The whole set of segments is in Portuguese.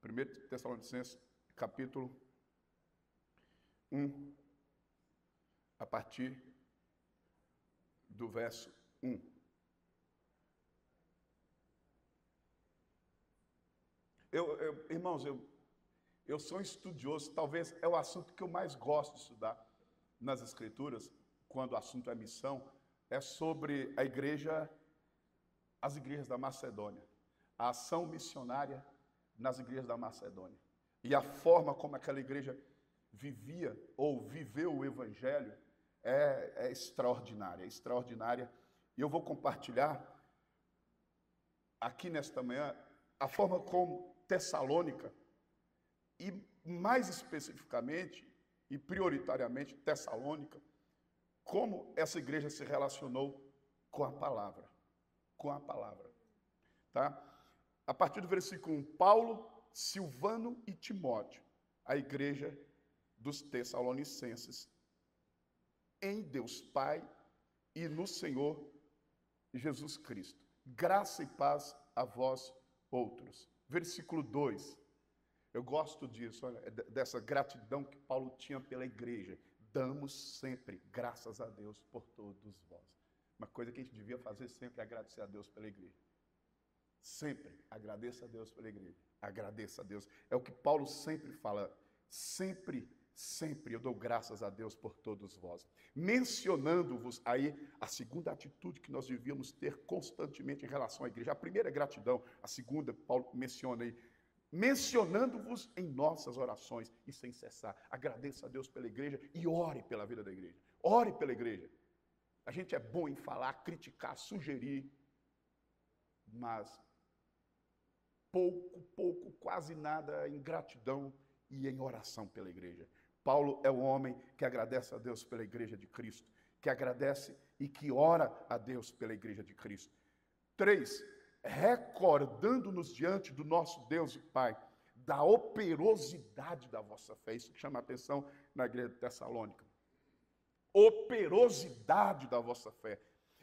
1 Tessalonicenses, capítulo 1, a partir do verso 1. Irmãos, eu sou um estudioso, talvez é o assunto que eu mais gosto de estudar nas Escrituras, quando o assunto é missão, é sobre a igreja, as igrejas da Macedônia, a ação missionária nas igrejas da Macedônia. E a forma como aquela igreja vivia ou viveu o Evangelho é extraordinária, extraordinária. E eu vou compartilhar aqui nesta manhã a forma como Tessalônica, e mais especificamente e prioritariamente Tessalônica, como essa igreja se relacionou com a palavra. Com a palavra. Tá? A partir do versículo 1, Paulo, Silvano e Timóteo, a igreja dos Tessalonicenses, em Deus Pai e no Senhor Jesus Cristo. Graça e paz a vós outros. Versículo 2. Eu gosto disso, olha, dessa gratidão que Paulo tinha pela igreja. Damos sempre graças a Deus por todos vós. Uma coisa que a gente devia fazer sempre é agradecer a Deus pela igreja. Sempre agradeça a Deus pela igreja. Agradeça a Deus. É o que Paulo sempre fala. Sempre eu dou graças a Deus por todos vós. Mencionando-vos aí a segunda atitude que nós devíamos ter constantemente em relação à igreja. A primeira é gratidão, a segunda, Paulo menciona aí, mencionando-vos em nossas orações e sem cessar. Agradeça a Deus pela igreja e ore pela vida da igreja. Ore pela igreja. A gente é bom em falar, criticar, sugerir, mas pouco, quase nada em gratidão e em oração pela igreja. Paulo é o homem que agradece a Deus pela igreja de Cristo, que agradece e que ora a Deus pela igreja de Cristo. 3, recordando-nos diante do nosso Deus e Pai, da operosidade da vossa fé. Isso que chama a atenção na igreja de Tessalônica. Operosidade da vossa fé,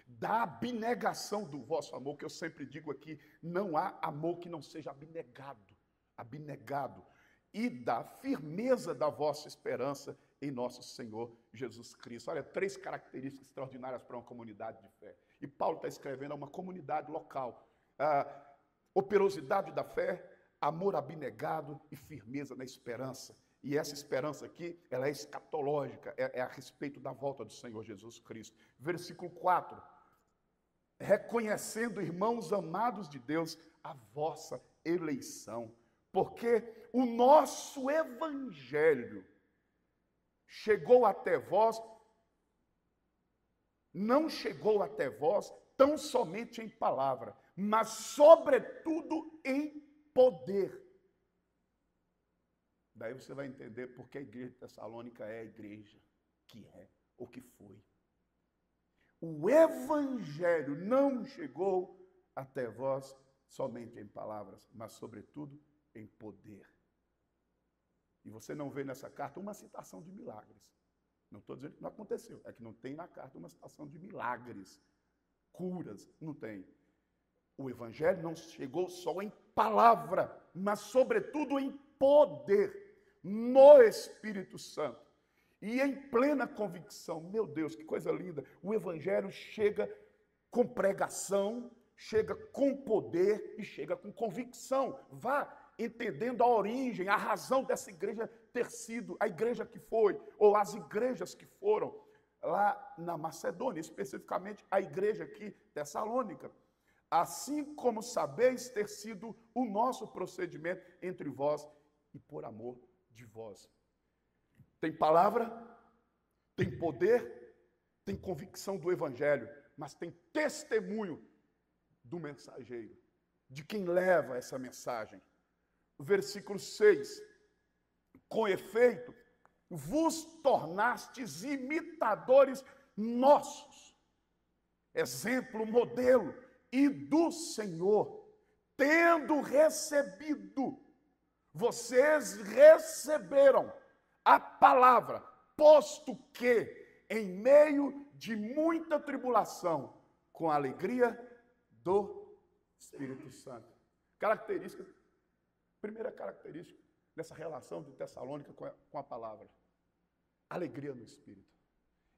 da abnegação do vosso amor, que eu sempre digo aqui, não há amor que não seja abnegado, e da firmeza da vossa esperança em nosso Senhor Jesus Cristo. Olha, 3 características extraordinárias para uma comunidade de fé. E Paulo está escrevendo a uma comunidade local. Operosidade da fé, amor abnegado e firmeza na esperança. E essa esperança aqui, ela é escatológica, é a respeito da volta do Senhor Jesus Cristo. Versículo 4. Reconhecendo, irmãos amados de Deus, a vossa eleição. Porque o nosso evangelho chegou até vós, não chegou até vós tão somente em palavra, mas sobretudo em poder. Daí você vai entender porque a igreja de Tessalônica é a igreja que é ou que foi. O evangelho não chegou até vós somente em palavras, mas sobretudo em poder. E você não vê nessa carta uma citação de milagres. Não estou dizendo que não aconteceu, é que não tem na carta uma citação de milagres, curas, não tem. O evangelho não chegou só em palavra, mas sobretudo em poder, no Espírito Santo. E em plena convicção. Meu Deus, que coisa linda. O evangelho chega com pregação, chega com poder e chega com convicção. Vá entendendo a origem, a razão dessa igreja ter sido a igreja que foi, ou as igrejas que foram lá na Macedônia, especificamente a igreja aqui, Tessalônica. Assim como sabeis ter sido o nosso procedimento entre vós e por amor de vós. Tem palavra, tem poder, tem convicção do evangelho, mas tem testemunho do mensageiro, de quem leva essa mensagem. Versículo 6. Com efeito, vos tornastes imitadores nossos, exemplo, modelo, e do Senhor, tendo recebido, vocês receberam a palavra, posto que, em meio de muita tribulação, com a alegria do Espírito Santo. Característica Primeira característica dessa relação de Tessalônica com a palavra. Alegria no Espírito.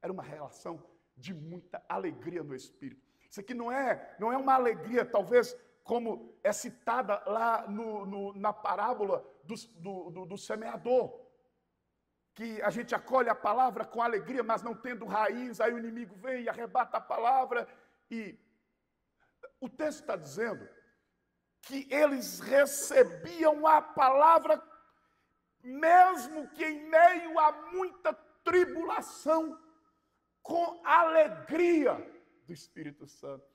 Era uma relação de muita alegria no Espírito. Isso aqui não é uma alegria, talvez, como é citada lá na parábola do semeador, que a gente acolhe a palavra com alegria, mas não tendo raiz, aí o inimigo vem e arrebata a palavra. E o texto está dizendo que eles recebiam a palavra, mesmo que em meio a muita tribulação, com alegria do Espírito Santo.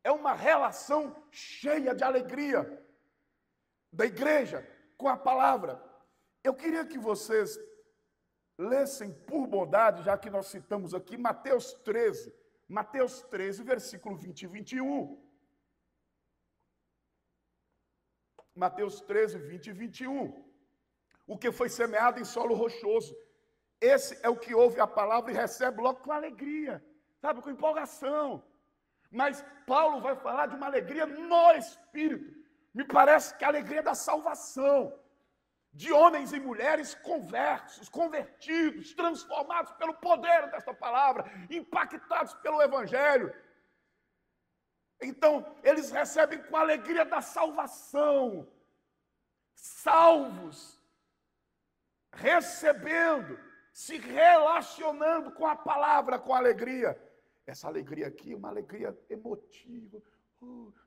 É uma relação cheia de alegria da igreja com a palavra. Eu queria que vocês lessem por bondade, já que nós citamos aqui Mateus 13, versículo 20 e 21. Mateus 13, 20 e 21. O que foi semeado em solo rochoso, esse é o que ouve a palavra e recebe logo com alegria, sabe, com empolgação. Mas Paulo vai falar de uma alegria no Espírito. Me parece que a alegria da salvação, de homens e mulheres conversos, convertidos, transformados pelo poder desta palavra, impactados pelo Evangelho. Então, eles recebem com a alegria da salvação, salvos, recebendo, se relacionando com a palavra, com alegria. Essa alegria aqui é uma alegria emotiva.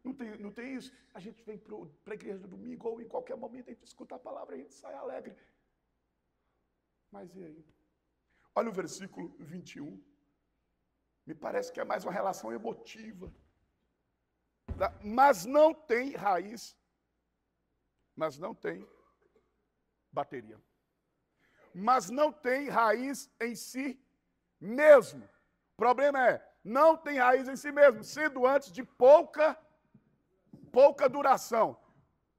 Não tem isso? A gente vem para a igreja no domingo, ou em qualquer momento a gente escuta a palavra e a gente sai alegre. Mas e aí? Olha o versículo 21. Me parece que é mais uma relação emotiva. Mas não tem raiz. Mas não tem bateria. Mas não tem raiz em si mesmo. O problema é, não tem raiz em si mesmo, sendo antes de pouca duração.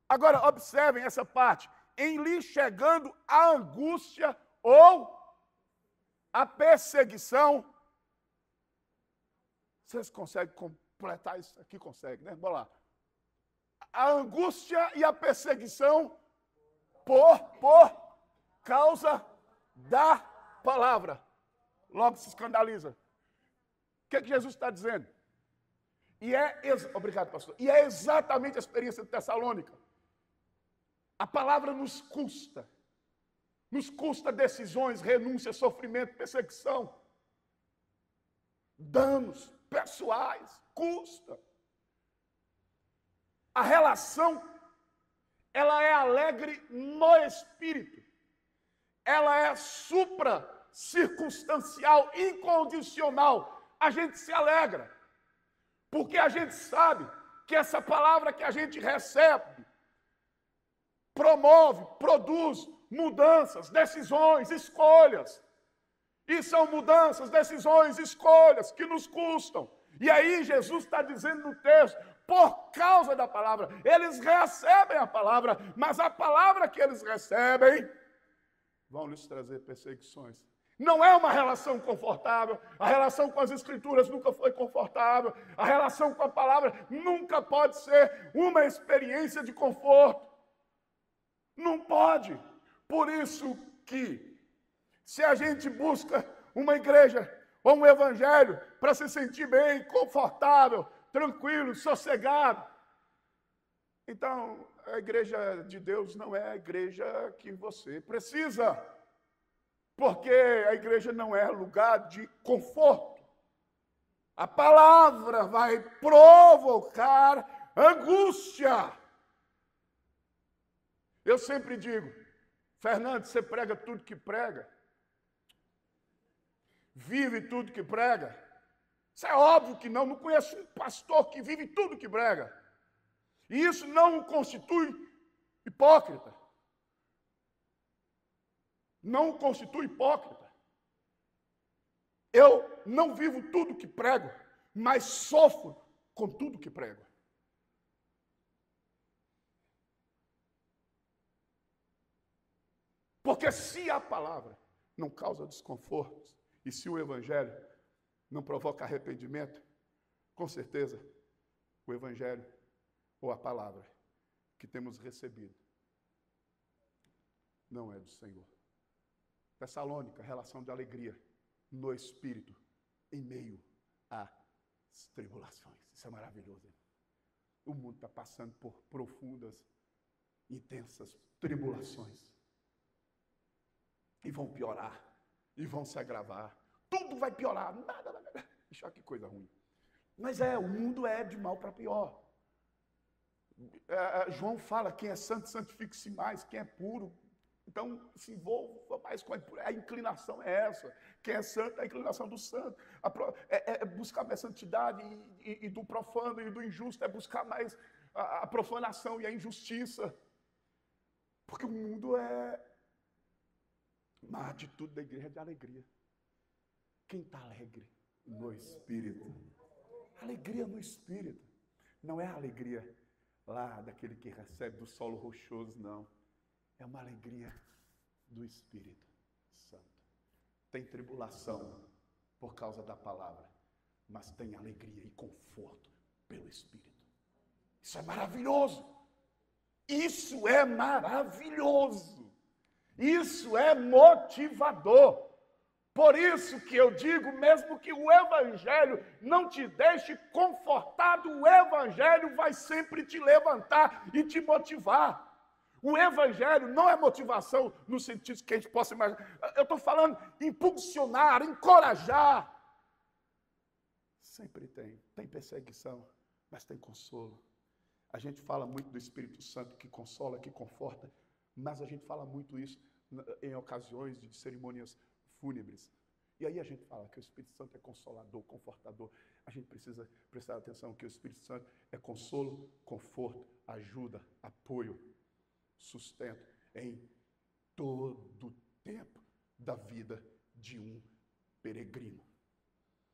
Agora, observem essa parte. Em lhe chegando a angústia ou a perseguição. Vocês conseguem completar isso aqui? Conseguem, né? Vamos lá. A angústia e a perseguição por causa da palavra. Logo se escandaliza. O que Jesus está dizendo? Obrigado, pastor. E é exatamente a experiência de Tessalônica. A palavra nos custa. Nos custa decisões, renúncia, sofrimento, perseguição. Danos pessoais. Custa. A relação, ela é alegre no Espírito. Ela é supra-circunstancial, incondicional. A gente se alegra, porque a gente sabe que essa palavra que a gente recebe promove, produz mudanças, decisões, escolhas. E são mudanças, decisões, escolhas que nos custam. E aí Jesus está dizendo no texto, por causa da palavra, eles recebem a palavra, mas a palavra que eles recebem vão lhes trazer perseguições. Não é uma relação confortável, a relação com as Escrituras nunca foi confortável, a relação com a palavra nunca pode ser uma experiência de conforto. Não pode. Por isso que, se a gente busca uma igreja ou um evangelho para se sentir bem, confortável, tranquilo, sossegado, então a igreja de Deus não é a igreja que você precisa. Porque a igreja não é lugar de conforto. A palavra vai provocar angústia. Eu sempre digo, Fernando, você prega tudo que prega? Vive tudo que prega? Isso é óbvio que não conheço um pastor que vive tudo que prega. E isso não o constitui hipócrita. Não o constitui hipócrita. Eu não vivo tudo que prego, mas sofro com tudo que prego. Porque se a palavra não causa desconfortos, e se o evangelho não provoca arrependimento, com certeza o evangelho ou a palavra que temos recebido não é do Senhor. Tessalônica, relação de alegria no Espírito, em meio às tribulações. Isso é maravilhoso. Hein? O mundo está passando por profundas, intensas tribulações. E vão piorar, e vão se agravar. Tudo vai piorar, nada vai melhorar. Olha que coisa ruim. Mas o mundo é de mal para pior. João fala, quem é santo, santifique-se mais, quem é puro, então se envolva mais com a inclinação é essa. Quem é santo, a inclinação do santo. É buscar mais santidade e do profano e do injusto, é buscar mais a profanação e a injustiça. Porque o mundo uma atitude da igreja de alegria. Quem está alegre? No Espírito. Alegria no Espírito. Não é a alegria lá daquele que recebe do solo rochoso, não. É uma alegria do Espírito Santo. Tem tribulação por causa da palavra, mas tem alegria e conforto pelo Espírito. Isso é maravilhoso. Isso é maravilhoso. Isso é motivador. Por isso que eu digo, mesmo que o Evangelho não te deixe confortado, o Evangelho vai sempre te levantar e te motivar. O Evangelho não é motivação no sentido que a gente possa imaginar. Eu estou falando impulsionar, encorajar. Sempre tem perseguição, mas tem consolo. A gente fala muito do Espírito Santo que consola, que conforta, mas a gente fala muito isso em ocasiões de cerimônias fúnebres. E aí a gente fala que o Espírito Santo é consolador, confortador. A gente precisa prestar atenção que o Espírito Santo é consolo, conforto, ajuda, apoio, sustento em todo o tempo da vida de um peregrino.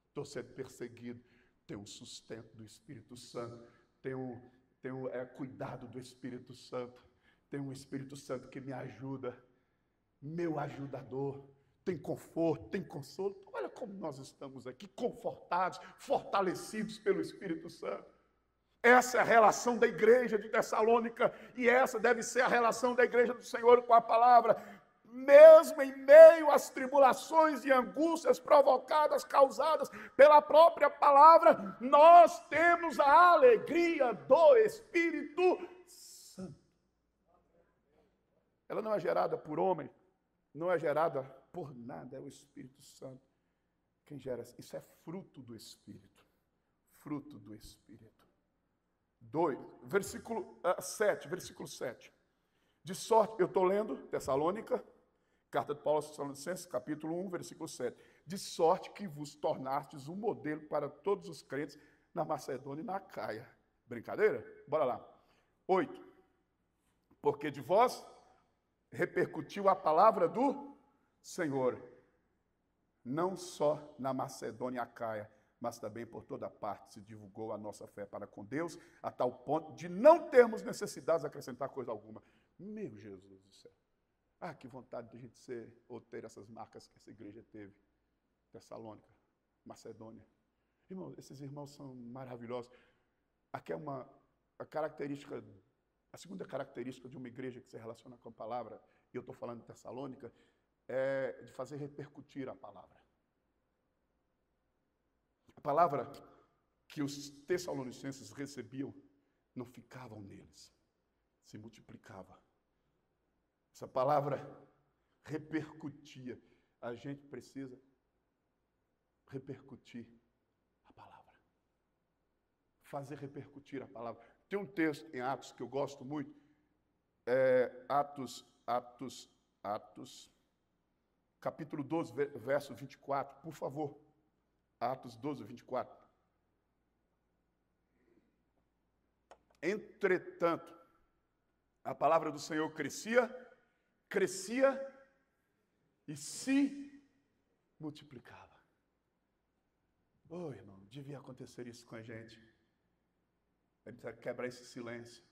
Estou sendo perseguido, tem um sustento do Espírito Santo, tem cuidado do Espírito Santo, tem um Espírito Santo que me ajuda, meu ajudador, tem conforto, tem consolo. Olha como nós estamos aqui, confortados, fortalecidos pelo Espírito Santo. Essa é a relação da igreja de Tessalônica, e essa deve ser a relação da igreja do Senhor com a palavra. Mesmo em meio às tribulações e angústias provocadas, causadas pela própria palavra, nós temos a alegria do Espírito Santo. Ela não é gerada por homem, não é gerada por nada, é o Espírito Santo quem gera. Isso é fruto do Espírito. Fruto do Espírito. 2, versículo 7. De sorte, eu estou lendo Tessalônica, carta de Paulo aos Tessalonicenses, capítulo 1, versículo 7. De sorte que vos tornastes um modelo para todos os crentes na Macedônia e na Acaia. Brincadeira? Bora lá. 8. Porque de vós repercutiu a palavra do Senhor, não só na Macedônia e Acaia, mas também por toda parte se divulgou a nossa fé para com Deus, a tal ponto de não termos necessidade de acrescentar coisa alguma. Meu Jesus do céu. Que vontade de a gente ser ou ter essas marcas que essa igreja teve. Tessalônica, Macedônia. Irmãos, esses irmãos são maravilhosos. Aqui é a segunda característica de uma igreja que se relaciona com a palavra, e eu estou falando de Tessalônica, é de fazer repercutir a palavra. A palavra que os tessalonicenses recebiam não ficavam neles, se multiplicava. Essa palavra repercutia. A gente precisa repercutir a palavra. Fazer repercutir a palavra. Tem um texto em Atos que eu gosto muito, Atos, capítulo 12, verso 24, por favor. Atos 12, 24. Entretanto, a palavra do Senhor crescia e se multiplicava. Irmão, devia acontecer isso com a gente. A gente precisa quebrar esse silêncio.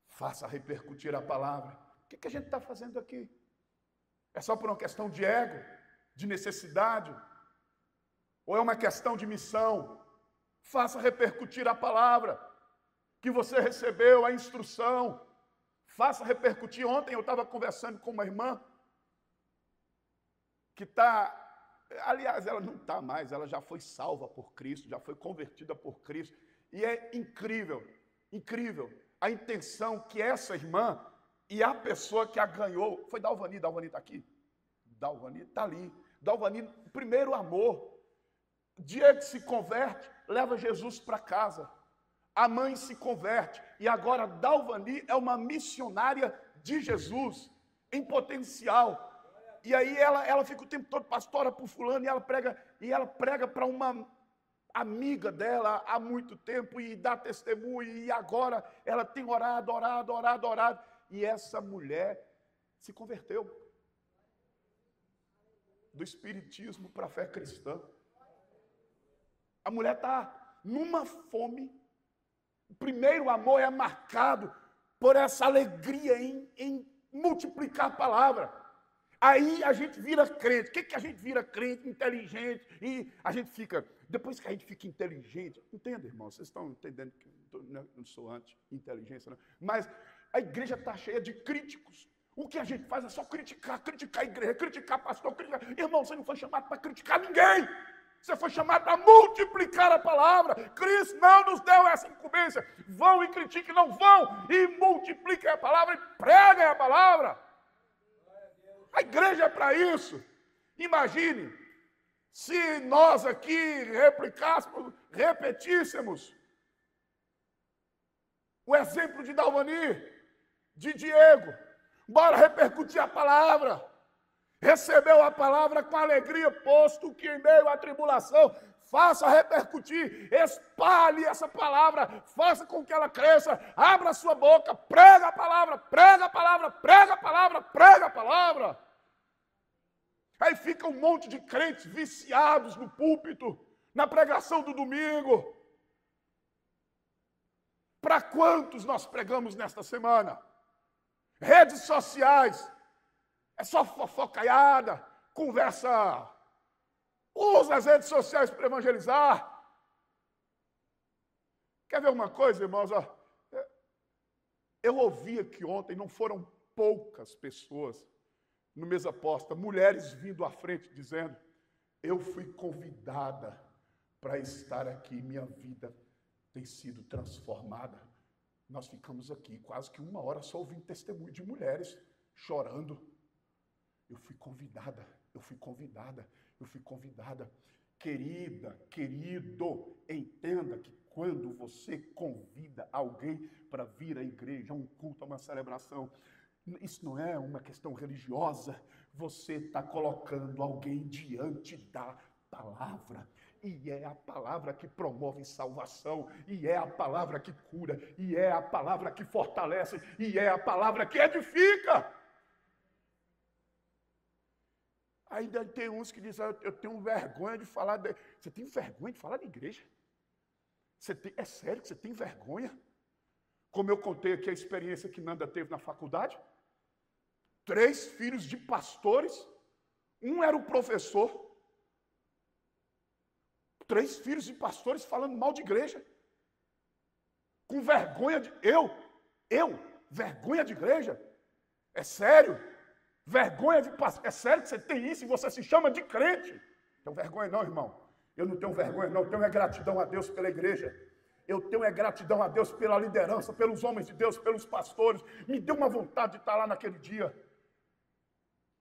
Faça repercutir a palavra. O que a gente está fazendo aqui? É só por uma questão de ego, de necessidade? Ou é uma questão de missão? Faça repercutir a palavra que você recebeu, a instrução. faça repercutir. Ontem eu estava conversando com uma irmã que está, aliás, ela não está mais, ela já foi salva por Cristo, já foi convertida por Cristo. E é incrível, incrível a intenção que essa irmã e a pessoa que a ganhou, foi Dalvani está aqui? Dalvani está ali. Dalvani, primeiro amor. Diego se converte, leva Jesus para casa. A mãe se converte. E agora Dalvani é uma missionária de Jesus, em potencial. E aí ela fica o tempo todo, pastora por fulano, e ela prega para uma amiga dela há muito tempo, e dá testemunho, e agora ela tem orado. E essa mulher se converteu do espiritismo para a fé cristã. A mulher está numa fome. O primeiro amor é marcado por essa alegria em multiplicar a palavra. Aí a gente vira crente. O que a gente vira crente? Inteligente. E a gente fica, depois que a gente fica inteligente, entenda, irmão, vocês estão entendendo que eu não sou anti-inteligência, não. Mas a igreja está cheia de críticos. O que a gente faz é só criticar a igreja, criticar pastor, criticar. Irmão, você não foi chamado para criticar ninguém. Você foi chamado para multiplicar a palavra. Cristo não nos deu essa incumbência. Vão e critiquem, não vão. E multipliquem a palavra e preguem a palavra. A igreja é para isso. Imagine se nós aqui repetíssemos o exemplo de Dalvani, de Diego. Bora repercutir a palavra. Recebeu a palavra com alegria, posto que em meio à tribulação, faça repercutir, espalhe essa palavra, faça com que ela cresça, abra a sua boca, prega a palavra, prega a palavra, prega a palavra, prega a palavra. Aí fica um monte de crentes viciados no púlpito, na pregação do domingo. Para quantos nós pregamos nesta semana? Redes sociais. É só fofocaiada, conversa. Usa as redes sociais para evangelizar. Quer ver uma coisa, irmãos? Eu ouvi aqui ontem, não foram poucas pessoas no Mesa Aposta, mulheres vindo à frente dizendo: eu fui convidada para estar aqui, minha vida tem sido transformada. Nós ficamos aqui quase que 1 hora só ouvindo testemunho de mulheres chorando. Eu fui convidada. Querida, querido, entenda que quando você convida alguém para vir à igreja, a um culto, a uma celebração, isso não é uma questão religiosa. Você está colocando alguém diante da palavra. E é a palavra que promove salvação, e é a palavra que cura, e é a palavra que fortalece, e é a palavra que edifica. Ainda tem uns que dizem: eu tenho vergonha de falar de... Você tem vergonha de falar de igreja? É sério que você tem vergonha? Como eu contei aqui a experiência que Nanda teve na faculdade. 3 filhos de pastores. Um era o professor. 3 filhos de pastores falando mal de igreja. Com vergonha de... vergonha de igreja? É sério? Vergonha de pastor. É sério que você tem isso e você se chama de crente? Não tenho vergonha não, irmão. Eu não tenho vergonha não. Eu tenho gratidão a Deus pela igreja. Eu tenho gratidão a Deus pela liderança, pelos homens de Deus, pelos pastores. Me deu uma vontade de estar lá naquele dia.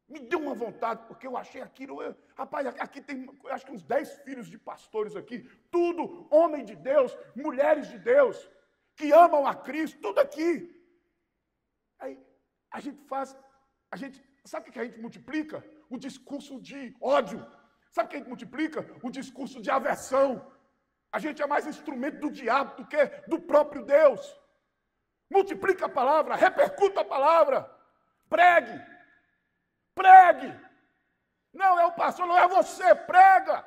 Me deu uma vontade, porque eu achei aquilo... Rapaz, aqui tem, acho que uns 10 filhos de pastores aqui. Tudo homem de Deus, mulheres de Deus, que amam a Cristo, tudo aqui. Aí a gente faz... Sabe o que a gente multiplica? O discurso de ódio. Sabe o que a gente multiplica? O discurso de aversão. A gente é mais instrumento do diabo do que do próprio Deus. Multiplica a palavra, repercuta a palavra. Pregue. Não é o pastor, não é você, prega.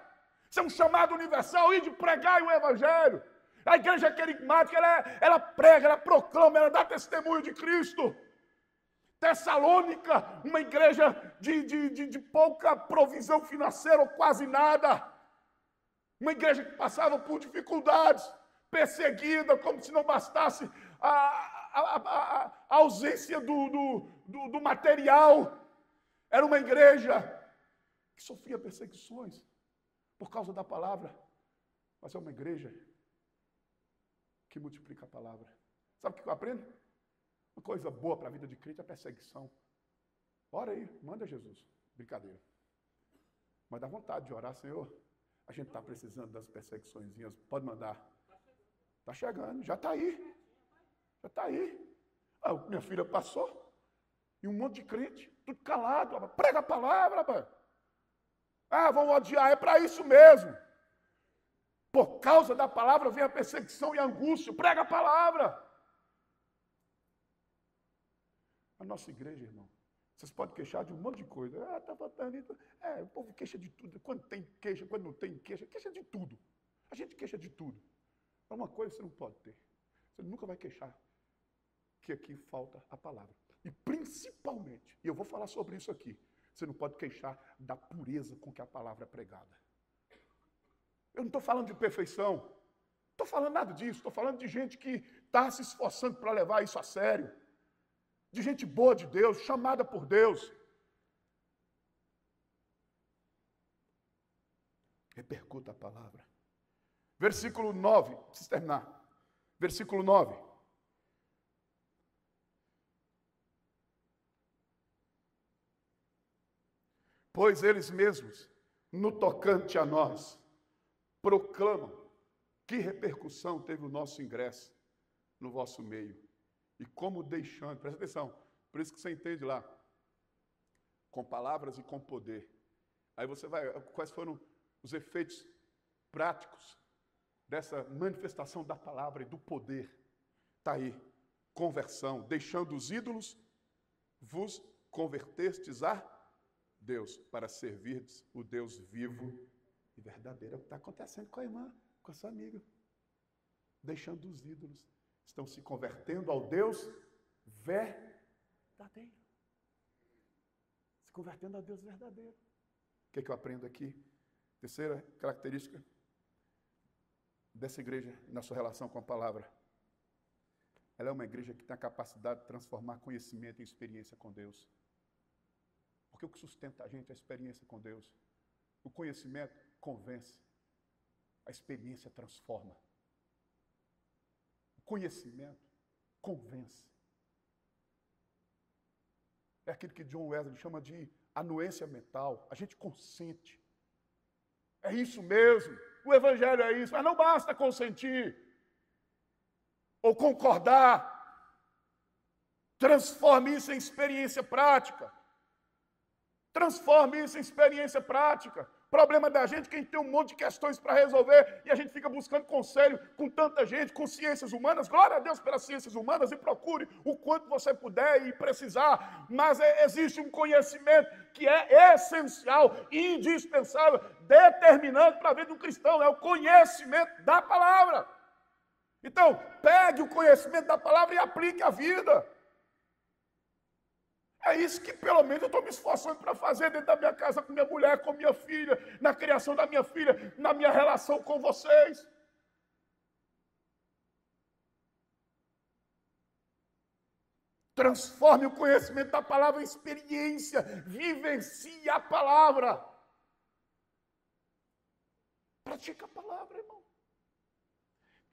Isso é um chamado universal, ir de pregar o evangelho. A igreja querigmática, ela prega, ela proclama, ela dá testemunho de Cristo. Tessalônica, uma igreja de pouca provisão financeira ou quase nada. Uma igreja que passava por dificuldades, perseguida, como se não bastasse a ausência do material. Era uma igreja que sofria perseguições por causa da palavra, mas é uma igreja que multiplica a palavra. Sabe o que eu aprendo? Uma coisa boa para a vida de crente é a perseguição. Ora aí, manda Jesus. Brincadeira. Mas dá vontade de orar, Senhor. A gente está precisando das perseguiçõezinhas. Pode mandar. Está chegando, já está aí. Já está aí. Ah, minha filha passou. E um monte de crente, tudo calado. Prega a palavra, rapaz. Ah, vão odiar, é para isso mesmo. Por causa da palavra vem a perseguição e a angústia. Prega a palavra. A nossa igreja, irmão, vocês podem queixar de um monte de coisa. Ah, está faltando isso. O povo queixa de tudo. Quando tem queixa, quando não tem queixa de tudo. A gente queixa de tudo. Mas uma coisa você não pode ter. Você nunca vai queixar que aqui falta a palavra. E principalmente, e eu vou falar sobre isso aqui, você não pode queixar da pureza com que a palavra é pregada. Eu não estou falando de perfeição. Não estou falando nada disso. Estou falando de gente que está se esforçando para levar isso a sério. De gente boa de Deus, chamada por Deus. Repercuta a palavra. Versículo 9, preciso terminar. Versículo 9. Pois eles mesmos, no tocante a nós, proclamam que repercussão teve o nosso ingresso no vosso meio. E como deixando, presta atenção, por isso que você entende lá, com palavras e com poder. Aí você vai, quais foram os efeitos práticos dessa manifestação da palavra e do poder? Está aí, conversão, deixando os ídolos, vos convertestes a Deus, para servirdes o Deus vivo e verdadeiro. É o que está acontecendo com a irmã, com a sua amiga. Deixando os ídolos. Estão se convertendo ao Deus verdadeiro. Se convertendo ao Deus verdadeiro. O que é que eu aprendo aqui? Terceira característica dessa igreja na sua relação com a palavra. Ela é uma igreja que tem a capacidade de transformar conhecimento em experiência com Deus. Porque o que sustenta a gente é a experiência com Deus. O conhecimento convence. A experiência transforma. O conhecimento convence. É aquilo que John Wesley chama de anuência mental. A gente consente. É isso mesmo. O evangelho é isso. Mas não basta consentir. Ou concordar. Transforme isso em experiência prática. Transforme isso em experiência prática. Problema da gente é que a gente tem um monte de questões para resolver e a gente fica buscando conselho com tanta gente, com ciências humanas. Glória a Deus pelas ciências humanas e procure o quanto você puder e precisar. Mas existe um conhecimento que é essencial, indispensável, determinante para a vida de um cristão. É o conhecimento da palavra. Então, pegue o conhecimento da palavra e aplique a vida. É isso que pelo menos eu estou me esforçando para fazer dentro da minha casa, com minha mulher, com minha filha, na criação da minha filha, na minha relação com vocês. Transforme o conhecimento da palavra em experiência, vivencie a palavra. Pratica a palavra, irmão.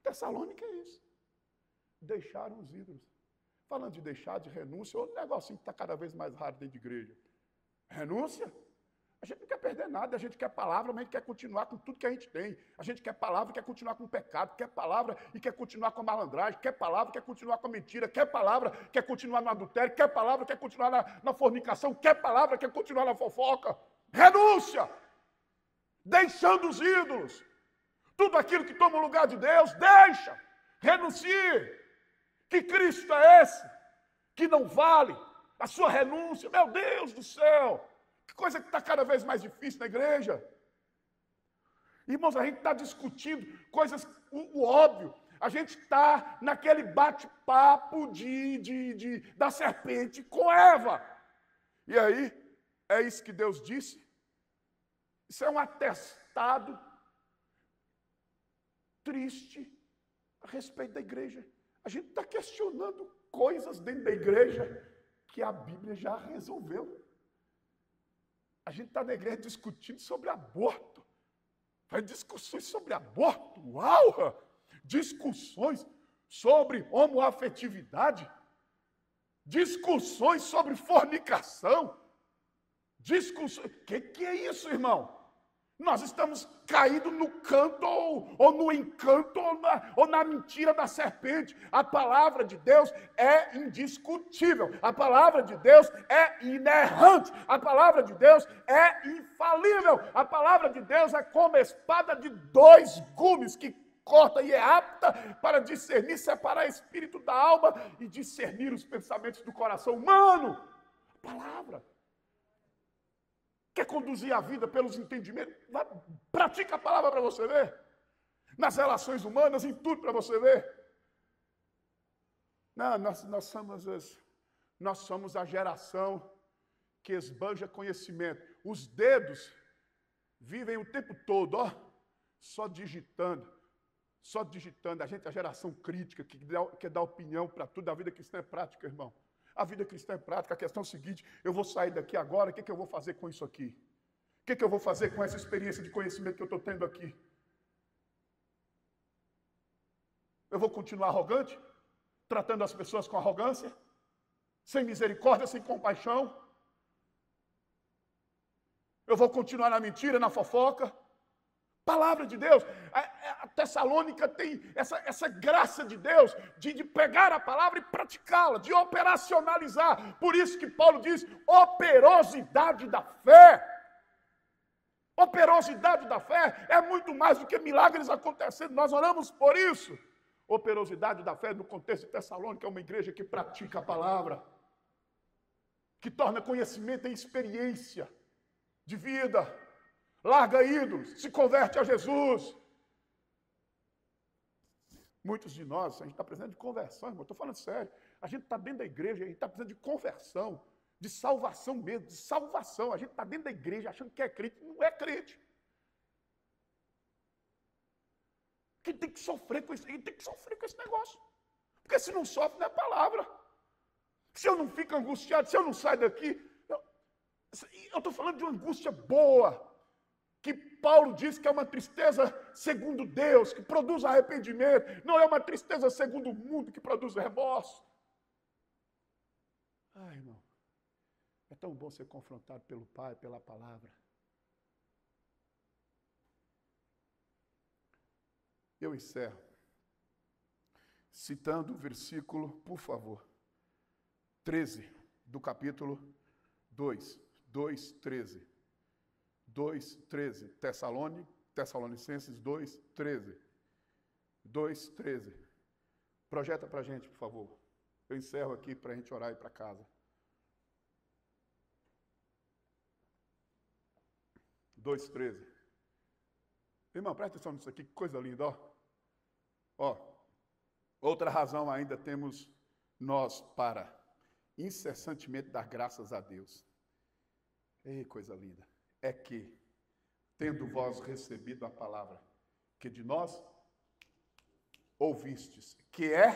Tessalônica é isso. Deixaram os ídolos. Falando de deixar, de renúncia, outro negocinho que está cada vez mais raro dentro de igreja. Renúncia? A gente não quer perder nada, a gente quer palavra, mas a gente quer continuar com tudo que a gente tem. A gente quer palavra e quer continuar com o pecado, quer palavra e quer continuar com a malandragem, quer palavra e quer continuar com a mentira, quer palavra, quer continuar no adultério, quer palavra, quer continuar na fornicação, quer palavra, quer continuar na fofoca. Renúncia! Deixando os ídolos. Tudo aquilo que toma o lugar de Deus, deixa. Renuncie. Que Cristo é esse? Que não vale a sua renúncia? Meu Deus do céu! Que coisa que está cada vez mais difícil na igreja. Irmãos, a gente está discutindo coisas, o óbvio. A gente está naquele bate-papo da serpente com Eva. E aí, é isso que Deus disse? Isso é um atestado triste a respeito da igreja. A gente está questionando coisas dentro da igreja que a Bíblia já resolveu. A gente está na igreja discutindo sobre aborto. Faz discussões sobre aborto. Uau! Discussões sobre homoafetividade. Discussões sobre fornicação. Discussões. Que é isso, irmão? Nós estamos caídos no canto ou no encanto ou na mentira da serpente. A palavra de Deus é indiscutível. A palavra de Deus é inerrante. A palavra de Deus é infalível. A palavra de Deus é como espada de 2 gumes que corta e é apta para discernir, separar espírito da alma e discernir os pensamentos do coração humano. A palavra. Quer conduzir a vida pelos entendimentos? Pratica a palavra para você ver. Nas relações humanas, em tudo para você ver. Não, nós somos a geração que esbanja conhecimento. Os dedos vivem o tempo todo, ó, só digitando. Só digitando. A gente é a geração crítica, que quer dar opinião para tudo. A vida cristã é prática, irmão. A vida cristã é prática. A questão é o seguinte: eu vou sair daqui agora, o que eu vou fazer com isso aqui? O que eu vou fazer com essa experiência de conhecimento que eu estou tendo aqui? Eu vou continuar arrogante? Tratando as pessoas com arrogância? Sem misericórdia, sem compaixão? Eu vou continuar na mentira, na fofoca? Palavra de Deus. A Tessalônica tem essa graça de Deus de pegar a palavra e praticá-la, de operacionalizar. Por isso que Paulo diz operosidade da fé. Operosidade da fé é muito mais do que milagres acontecendo. Nós oramos por isso. Operosidade da fé no contexto de Tessalônica é uma igreja que pratica a palavra, que torna conhecimento em experiência de vida. Larga ídolos, se converte a Jesus. Muitos de nós, a gente está precisando de conversão, irmão. Estou falando sério. A gente está dentro da igreja, a gente está precisando de conversão, de salvação mesmo, de salvação. A gente está dentro da igreja achando que é crente, não é crente. Quem tem que sofrer com isso? Quem tem que sofrer com esse negócio? Porque se não sofre, não é palavra. Se eu não fico angustiado, se eu não saio daqui. Eu estou falando de uma angústia boa, que Paulo diz que é uma tristeza segundo Deus, que produz arrependimento. Não é uma tristeza segundo o mundo que produz remorso. Ai, irmão, é tão bom ser confrontado pelo Pai, pela palavra. Eu encerro citando o versículo, por favor, 13 do capítulo 2, 2:13. 2:13, Tessalonicenses 2:13. 2:13. Projeta para a gente, por favor. Eu encerro aqui para a gente orar e ir para casa. 2:13. Irmão, presta atenção nisso aqui, que coisa linda, ó. Ó, outra razão ainda temos nós para incessantemente dar graças a Deus. Ei, coisa linda. É que, tendo vós recebido a palavra que de nós ouvistes, que é...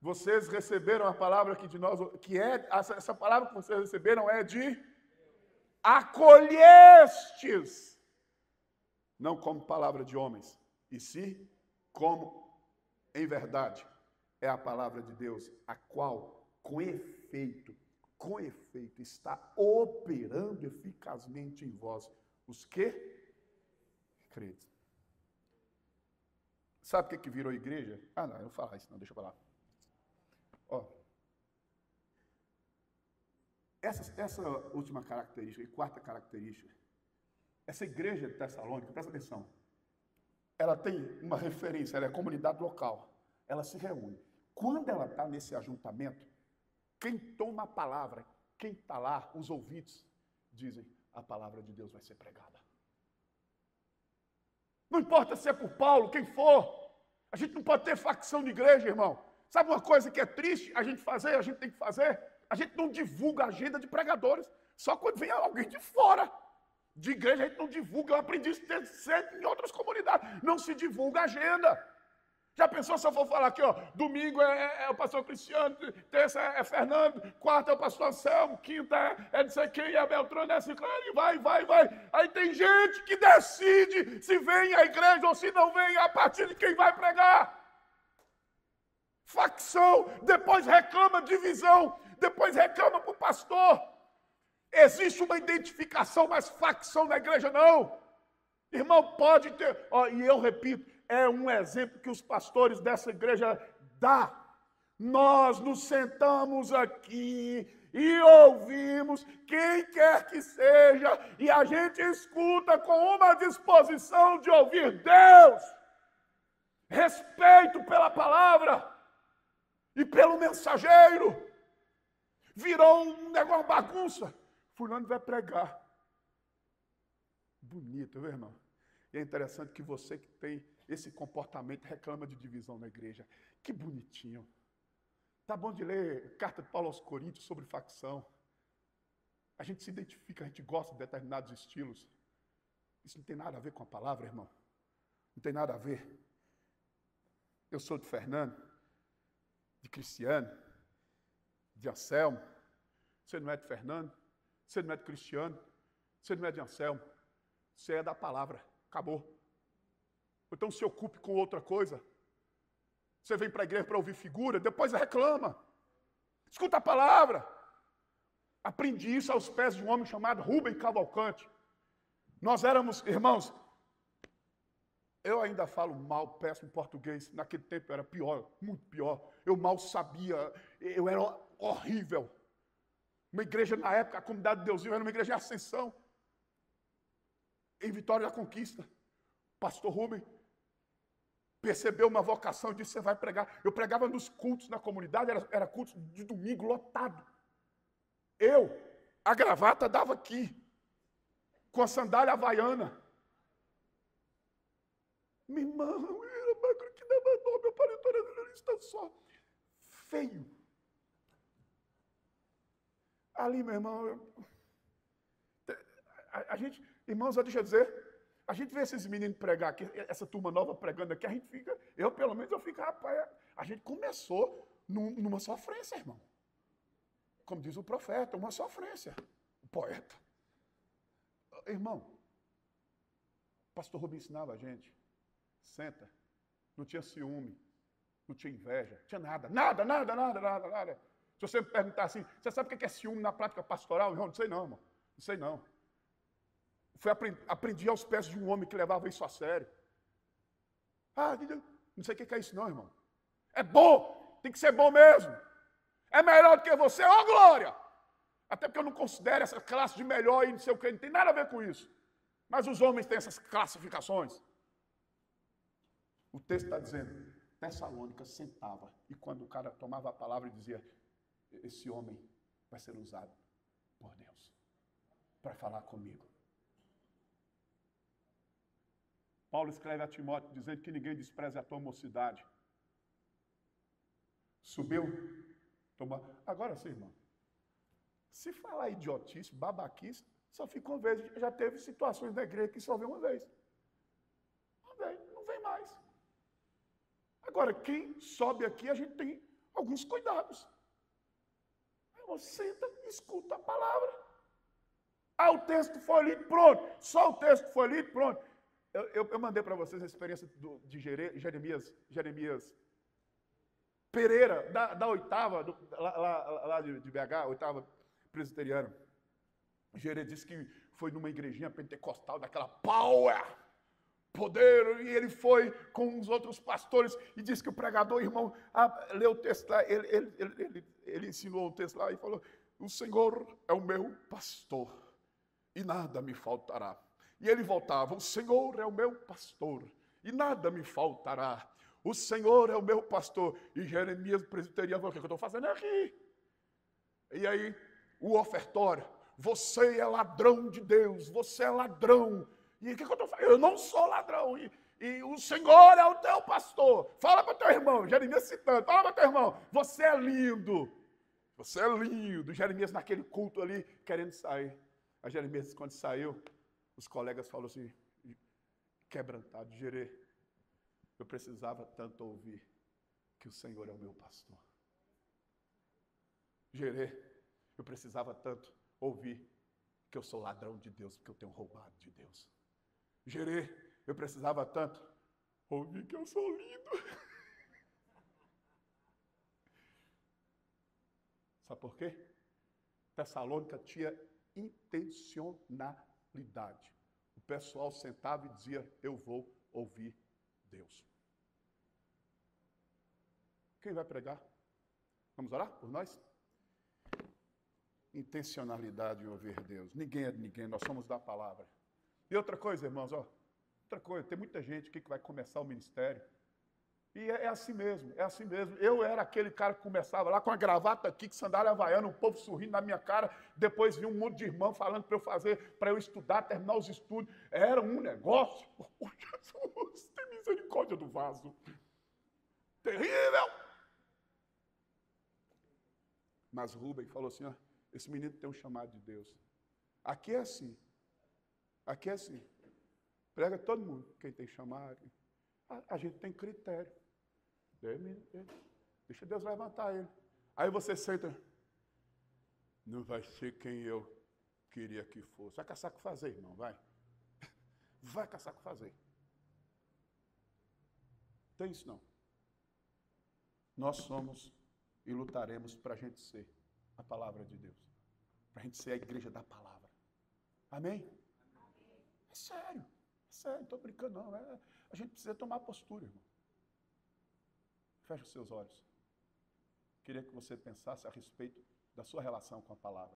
Vocês receberam a palavra que de nós... Que é... Essa palavra que vocês receberam é de... Acolhestes. Não como palavra de homens, e sim como, em verdade, é a palavra de Deus, a qual, com efeito, está operando eficazmente em vós, os que credes. Sabe o que virou igreja? Ah, não, eu não vou falar isso, não, deixa eu falar. Ó, essa última característica e quarta característica, essa igreja de Tessalônica, presta atenção, ela tem uma referência, ela é comunidade local, ela se reúne. Quando ela está nesse ajuntamento, quem toma a palavra, quem está lá, os ouvintes, dizem, a palavra de Deus vai ser pregada. Não importa se é por Paulo, quem for, a gente não pode ter facção de igreja, irmão. Sabe uma coisa que é triste a gente tem que fazer? A gente não divulga a agenda de pregadores, só quando vem alguém de fora. De igreja a gente não divulga, eu aprendi isso sempre em outras comunidades. Não se divulga a agenda. Já pensou se eu for falar aqui, ó, domingo é o pastor Cristiano, terça é Fernando, quarta é o pastor Anselmo, quinta é não sei quem, é Beltrano, é Ciclano, e vai. Aí tem gente que decide se vem à igreja ou se não vem a partir de quem vai pregar. Facção, depois reclama divisão, depois reclama para o pastor. Existe uma identificação, mas facção na igreja não. Irmão, pode ter, ó, e eu repito, é um exemplo que os pastores dessa igreja dão. Nós nos sentamos aqui e ouvimos quem quer que seja, e a gente escuta com uma disposição de ouvir Deus. Respeito pela palavra e pelo mensageiro. Virou um negócio, uma bagunça. Fulano vai pregar. Bonito, viu, irmão? E é interessante que você que tem esse comportamento reclama de divisão na igreja. Que bonitinho. Tá bom de ler a carta de Paulo aos Coríntios sobre facção. A gente se identifica, a gente gosta de determinados estilos. Isso não tem nada a ver com a palavra, irmão. Não tem nada a ver. Eu sou de Fernando, de Cristiano, de Anselmo. Você não é de Fernando, você não é de Cristiano, você não é de Anselmo. Você é da palavra. Acabou. Então se ocupe com outra coisa. Você vem para a igreja para ouvir figura, depois reclama. Escuta a palavra. Aprendi isso aos pés de um homem chamado Rubem Cavalcante. Nós éramos, irmãos, eu ainda falo mal, péssimo português. Naquele tempo era pior, muito pior. Eu mal sabia, eu era horrível. Uma igreja na época, a Comunidade de Deus era uma igreja de ascensão. Em Vitória da Conquista. Pastor Rubem percebeu uma vocação e disse, você vai pregar. Eu pregava nos cultos na comunidade, era culto de domingo lotado. A gravata dava aqui, com a sandália havaiana. Minha irmã, era magro que dava nome, meu paletó era lista só. Feio. Ali, meu irmão, a gente, irmãos, deixa eu dizer, a gente vê esses meninos pregar aqui, essa turma nova pregando aqui, a gente fica, pelo menos eu fico, rapaz, a gente começou numa sofrência, irmão. Como diz o profeta, uma sofrência. O poeta. Irmão, o pastor Rubem ensinava a gente, senta, não tinha ciúme, não tinha inveja, não tinha nada. Se você me perguntar assim, você sabe o que é ciúme na prática pastoral? Irmão, não sei não, irmão. Não sei não. Aprendi aos pés de um homem que levava isso a sério. Não sei o que é isso não, irmão. É bom, tem que ser bom mesmo. É melhor do que você, ó glória! Até porque eu não considero essa classe de melhor e não sei o que, não tem nada a ver com isso. Mas os homens têm essas classificações. O texto está dizendo, Tessalônica sentava, e quando o cara tomava a palavra e dizia, esse homem vai ser usado por Deus para falar comigo. Paulo escreve a Timóteo dizendo que ninguém despreze a tua mocidade. Subiu, agora sim, irmão. Se falar idiotice, babaquice, só fica uma vez. Já teve situações da igreja que só vem uma vez. Não vem mais. Agora, quem sobe aqui, a gente tem alguns cuidados. Irmão, senta, escuta a palavra. O texto foi lido, pronto. Só o texto foi lido, pronto. Eu mandei para vocês a experiência de Jeremias Pereira, da oitava, lá de BH, oitava presbiteriana. Jeremias disse que foi numa igrejinha pentecostal, daquela poder, e ele foi com os outros pastores, e disse que o pregador, irmão, leu o texto lá, ele ensinou o texto lá, e falou, o Senhor é o meu pastor, e nada me faltará. E ele voltava, o Senhor é o meu pastor, e nada me faltará. O Senhor é o meu pastor. E Jeremias presbiteriano falou, o que eu estou fazendo aqui? E aí, o ofertório, você é ladrão de Deus, você é ladrão. E o que eu estou fazendo? Eu não sou ladrão. E o Senhor é o teu pastor. Fala para o teu irmão, Jeremias citando, fala para o teu irmão, você é lindo. Você é lindo. Jeremias naquele culto ali, querendo sair. A Jeremias, quando saiu, os colegas falaram assim, quebrantado, Jerê, Eu precisava tanto ouvir que o Senhor é o meu pastor. Gerê, eu precisava tanto ouvir que eu sou ladrão de Deus, porque eu tenho roubado de Deus. Gerê, eu precisava tanto ouvir que eu sou lindo. Sabe por quê? Tessalônica tinha intencionalidade. O pessoal sentava e dizia, eu vou ouvir Deus. Quem vai pregar? Vamos orar por nós? Intencionalidade em ouvir Deus. Ninguém é de ninguém, nós somos da palavra. E outra coisa, irmãos, outra coisa, tem muita gente aqui que vai começar o ministério. E é assim mesmo, é assim mesmo. Eu era aquele cara que começava lá com a gravata aqui, com sandália havaiana, o povo sorrindo na minha cara, depois vi um monte de irmão falando para eu fazer, para eu estudar, terminar os estudos. Era um negócio. Oh, Jesus, tem misericórdia do vaso. Terrível! Mas Rubem falou assim, ó, esse menino tem um chamado de Deus. Aqui é assim. Aqui é assim. Prega todo mundo, quem tem chamado. A gente tem critério. Deixa Deus levantar ele. Aí você senta. Não vai ser quem eu queria que fosse. Vai caçar com fazer, irmão, vai. Vai caçar com fazer. Tem isso não. Nós somos e lutaremos para a gente ser a palavra de Deus. Para a gente ser a igreja da palavra. Amém? É sério, não estou brincando não. A gente precisa tomar postura, irmão. Feche os seus olhos. Queria que você pensasse a respeito da sua relação com a palavra.